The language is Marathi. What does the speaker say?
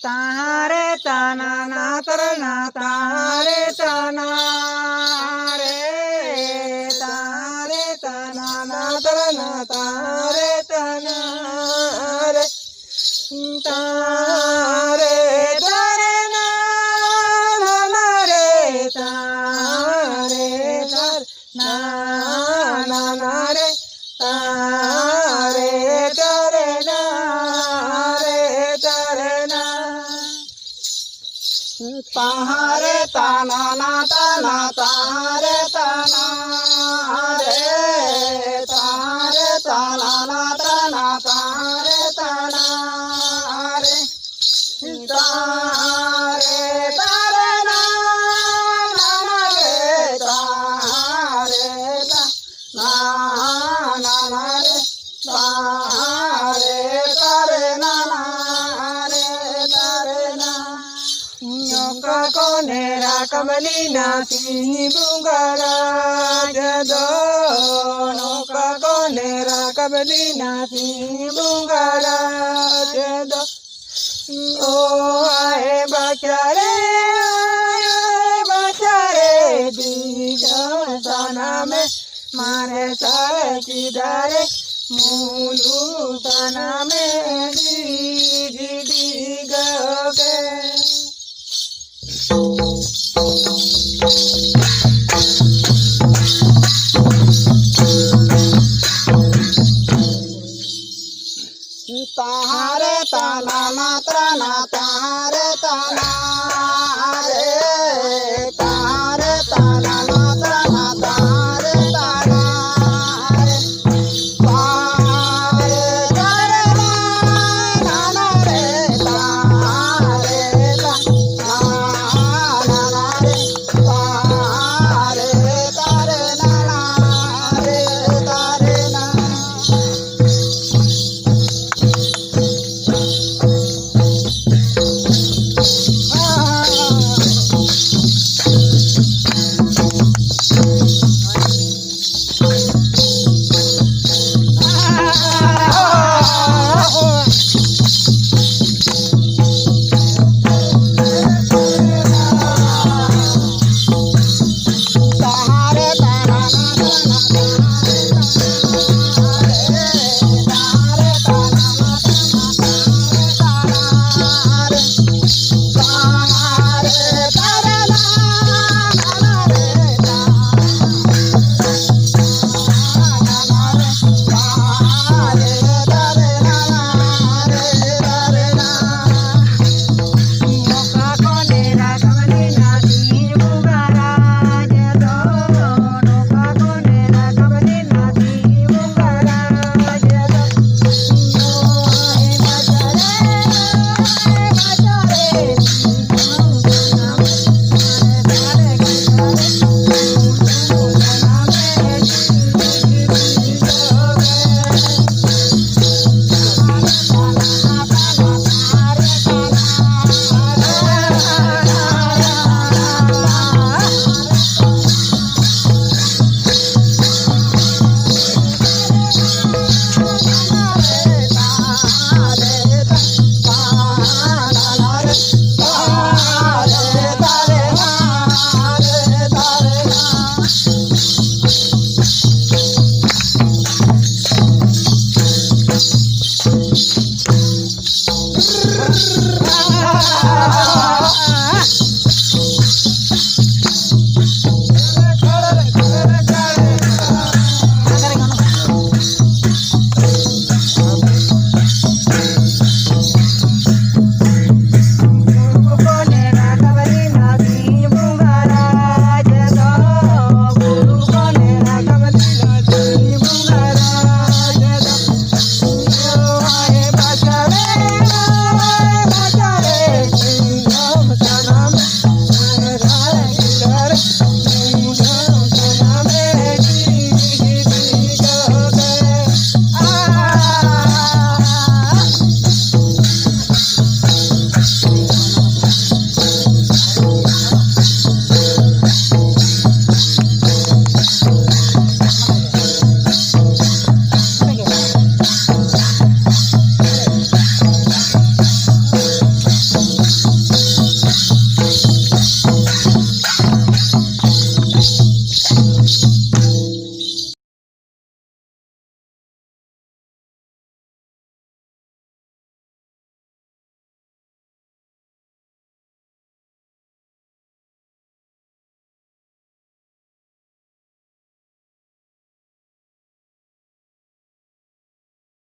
तारे तना ना तरना तारे तना रे तारे तना ना तरना तारे तना रे तारे तारे ना ना रे तारे तार ना ना ना रे तारे तारे ना रे तारे ना तारे तना ना तना तारे तना रे तारे तना ना तना तारे तना रे तारे तारे ना ना रे तारे ना ना रे तारे तारे ना रे तारे ना नौका कोनेरा कमलीना सिंह बुंगारा जदो नौका कोनेरा कमलीना सिंह बुंगारा जदो ओ आए बचारे दीजाना में मारे सारे किदारे मूलू तना में दी गए तारे तना ना तना तारे तना रे तारे तना ना